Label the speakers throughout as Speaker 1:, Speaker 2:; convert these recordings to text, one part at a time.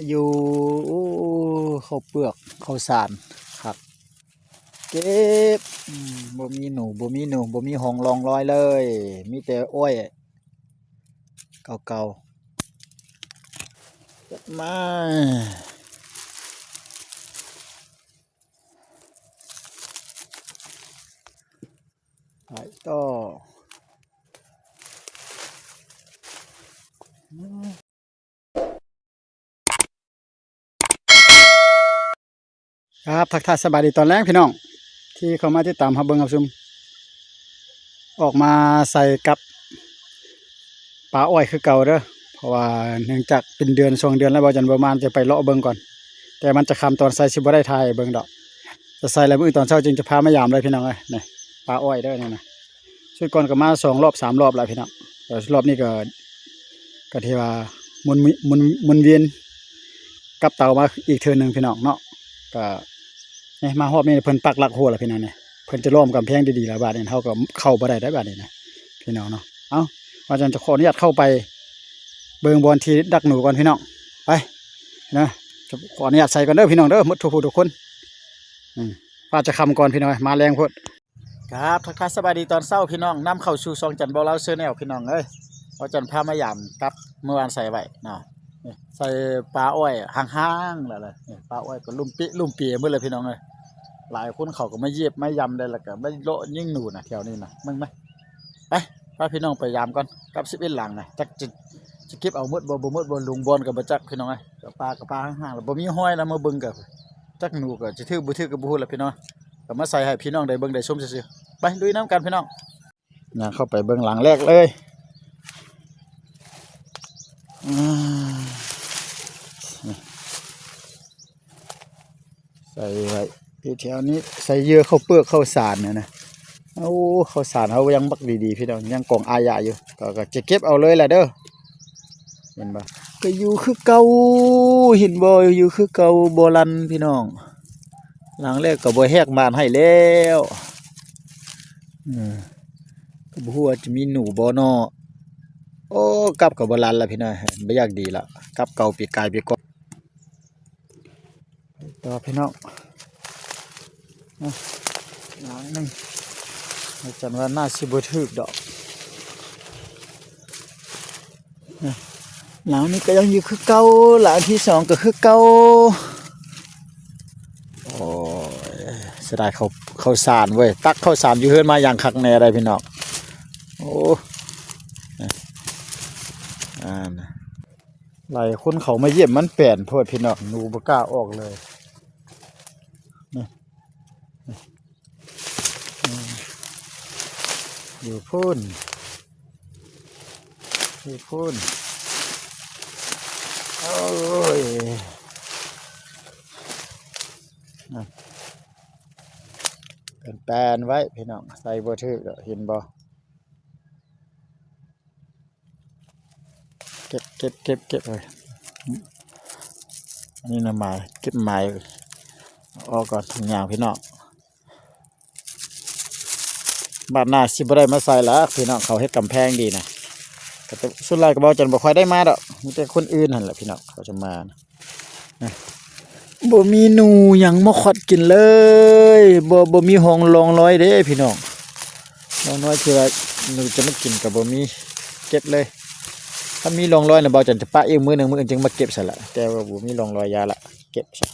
Speaker 1: อยู่ข้าวเปลือกข้าวสารครับเก็บบ่มีหนูบ่มีหนูบ่มีหงรองรอยเลยมีแต่อ้อยเก่าๆเก็บมาไปต่อครับทักทายสบายดีตอนแรกพี่น้องที่เขามาที่ตามฮับเบิ้งครับซุมออกมาใส่กับปลาอ้อยคือเก่าเด้อเพราะว่าเนื่องจากเป็นเดือนช่วงเดือนแล้วบ่จันประมาณจะไปเลาะเบิ้งก่อนแต่มันจะคำตอนใส่สิบ่ได้ทายเบิ้งดอกจะใส่แล้วมื้อตอนเช้าจึงจะพามายามเลยพี่น้องเอ้ยนี่ปลาอ้อยเด้อนี่นะชุดก่อนก็มา2 รอบ 3 รอบแล้วพี่น้องแต่รอบนี้ก็ที่ว่าหมุนเวียนกับเต่ามาอีกเทื่อนึงพี่น้องเนาะก็นี่มาฮอบนี่เพิ่นปักหลักหัวแล้วพี่น้องเนี่ยเพิ่นจะล้อมกำแพงดีๆแล้วบาดนี้เฮาก็เข้าบ่ได้บาดนี้นะพี่น้องเนาะเอ้าว่าจันจะขออนุญาตเข้าไปเบิ่งบอลที่ดักหนูก่อนพี่น้องไปนะจะขออนุญาตใส่กันเด้อพี่น้องเด้อหมดทุกผู้ทุกคนป้าจะคำก่อนพี่น้องมาแรงพุ่นครับทักทายสบายดีตอนเช้าพี่น้องนำเข้าสู่ซองจันทร์บ่เล่าเสื้อแนวพี่น้องเอ้ยเอาจันทร์พามายามกับเมื่อวานใส่ไว้เนาะใส่ปลาอ้อยห่างๆแล้วเลยปลาอ้อยก็ลุ่มปีหมดเลยพี่น้องเอ้ยหลายคนเขาก็ไม่เย็บไม่ยำได้แล้วก็ไม่โลยิ่งหนูนะแถวนี้นะมึงไหมไปพาพี่น้องไปยามก่อนกับ11 หลังนะจักจะเก็บเอาหมดบ่หมดบ่ลุงบอลกับบ่จักพี่น้องไอ้กับปลาห่างๆแล้วบ่มีห้อยแล้วมาเบิ่งกับจักหนูก็จะถือบ่ถือก็บ่ฮู้แล้วพี่น้องก็มาใส่ให้พี่น้องได้เบิ่งได้ชมซื่อๆไปลุยน้ำกันพี่น้องย่างเข้าไปเบิ่งหลังแรกเลยใส่ไว้ที่แถวนี้ใส่เยื่อข้าวเปลือกข้าวสารเนี่ยนะโอ้ข้าวสารเขายังบักดีๆพี่น้องยังกล่องอาญาอยู่ก็จะเก็บเอาเลยแหละเด้อเห็นบ่ก็อยู่คือเก่าเห็นบ่อยู่คือเก่าโบราณพี่น้องหลังแรกก็บ่แหกบ้านให้แล้วก็บ่ฮู้ว่าจะมีหนูบ่เนาะโอ้กลับกับโบราณแล้วพี่น้องบ่อยากดีละกลับเก่าปีกายปีก่อนต่อพี่น้องหลังนึงจันว่าน่าสิบ่ถึกดอกหลังนี้ก็ยังอยู่คือเก่าหลังที่2ก็คือเก่าโอ้ยเสียดายเขาสารเว้ยตักข้าวสารอยู่เฮือนมาอย่างคักแน่ได้พี่น้องโอ้หลายคนเขามาเยี่ยมมันแป่นโพดพี่น้องหนูบ่กล้าออกเลยอยู่พุ่นอยู่พุ่นโอ้ยเป็นแปลนไว้พี่น้องใส่บ่ถึกเห็นบ่เก็บเลยอันนี้นะไม้เก็บไม้ออกก่อนทุกอย่างพี่น้องบ้านหน้าสิบ่ได้มาใส่ละพี่น้องเขาเฮ็ดกำแพงดีนะแต่สุดท้ายก็บ่จันบ่ค่อยได้มาดอกมีแต่คนอื่นนั่นแหละพี่น้องเขาจะมานะบ่มีหนูหยังมาขอดกินเลยบ่มีหงรองรอยเด้พี่น้องรองรอยที่ว่าหนูจะมากินก็บ่มีเก็บเลยถ้ามีรองรอยน่ะบ่จันจะปะอีกมื้อนึงมื้ออื่นจึงมาเก็บซะละแต่ว่าบ่มีรองรอยยาละเก็บซะ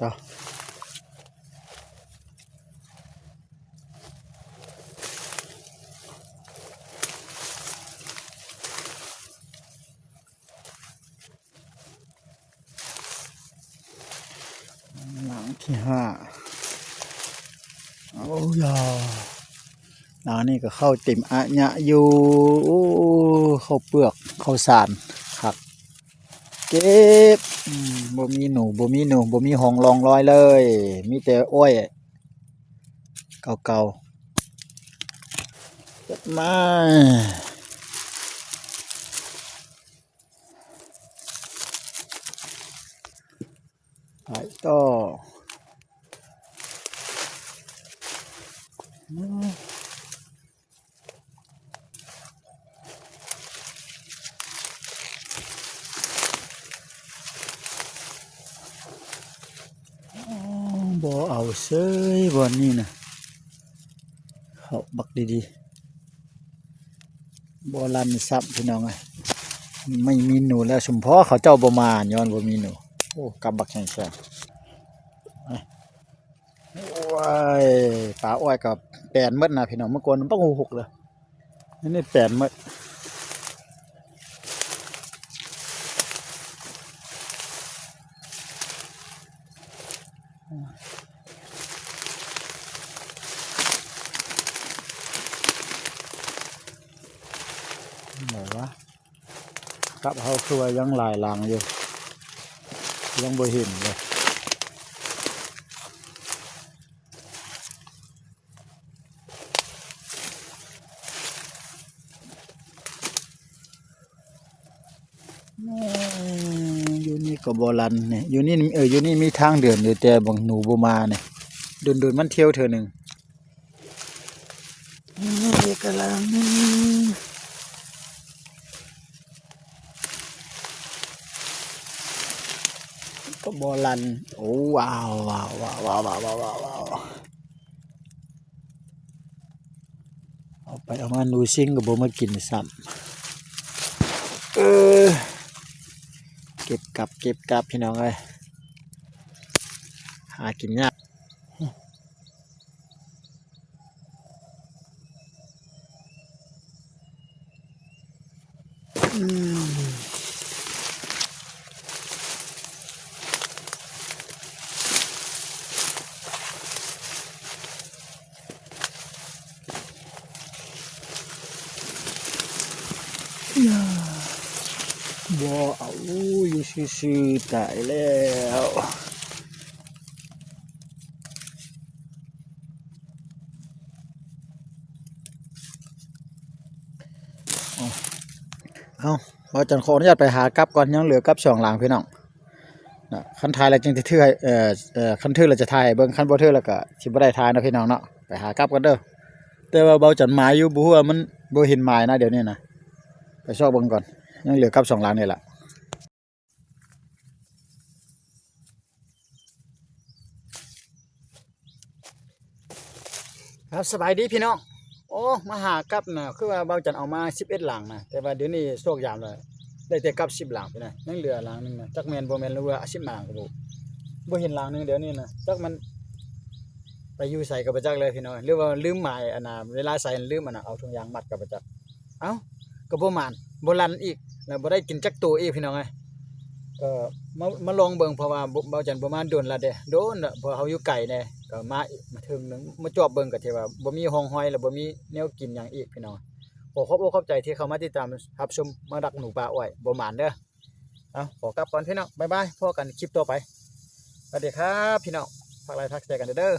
Speaker 1: ต่อ ที่ห้าโอ้ยนานี่ก็เข้าติ่มอะญะอยู่โอ้เข้าเปลือกเข้าสารครับเก็บบ่มีหนูบ่มีหนูบ่มีหองรองรอยเลยมีแต่อ้อยเก่าๆเก็บมาไปต่อบ่เอาเซ้ยบ่นี่นะเขาบักดีๆบ่ลันซับพี่น้องไงไม่มีหนูแล้วชุมพอเขาเจ้าบ่มาย้อนบ่มีหนูโอ้กำบักแข็งแข็งว้ายปลาอ้อยกับแปลนหมดนะพี่น้องเมื่อก่อนมันต้องหูหกเลยนี่แปลนหมดไหนวะกับเขาคือว่ายังลายลางอยู่ยังบ่เห็นเลยอยู่นี่ก็บ่ลันเนี่ยอยู่นี่อยู่นี่มีทางเดินอยู่แต่บางหนูบ่มาเนี่ยโดนมันเที่ยวเธอหนึ่งนี่กำลังก็บ่ลันโอ้ว้าวว้าวว้าวว้าวว้าวว้าวว้าวเอาไปเอามาดูซิงก็บ่มากินซ้ำเก็บกับพี่น้องเอ้ยหากินยากบ่เอาอยู่ซื่อๆตายแล้วเอาว่าจันขออนุญาตไปหากับก่อนยังเหลือกับสองหลังพี่น้องนะคันทายแล้วจึงจะถือให้คันถือเราจะทายเบิ่งคันบ่ถือแล้วก็สิบ่ได้ทายนะพี่น้องเนาะไปหากับกันเด้อแต่ว่าเบาจันหมายอยู่บ่ฮู้ว่ามันบ่เห็นหมายนะเดี๋ยวนี้นะไปซอกเบิ่งก่อนยังเหลือกับสองหลังนี่แหละครับสบายดีพี่น้องโอ้มาหากับนะคือว่าเบาจันเอามา11หลังนะแต่ว่าเดี๋ยวนี้โชคยามเลยได้แต่กับ10หลังพี่นะยังเหลือหลังนึงนะจักแม่นบ่แม่นหรือว่า10หลังก็บ่เห็นหลังนึงเดี๋ยวนี้นะจักมันไปอยู่ใส่กับบ่จักเลยพี่น้องหรือว่าลืมหมายอันน่ะเวลาใส่ลืมอันน่ะเอาถุงยางมัดกับบ่จักเอ้าก็บ่มานบ่ลันอีกแล้วบ่ได้กินจักตัวอีกพี่น้องเอ้ยก็มาลองเบิ่งเพราะว่าเบาจันบ่มาโดนละเด้โดนละเพราะเฮาอยู่ไกลแน่ก็มาถึงนึงมาจอบเบิ่งก็ที่ว่าบ่มีห้องห้อยแล้วบ่มีแนวกินหยังอีกพี่น้องขอขอบอกขอบใจที่เข้ามาติดตามรับชมมาดักหนูปลาอ้อยบ่หมานเด้อเอาขอกลับก่อนพี่น้องบ๊ายบายพบกันคลิปต่อไปสวัสดีครับพี่น้องฝากไลค์ทักแชร์กันเด้อ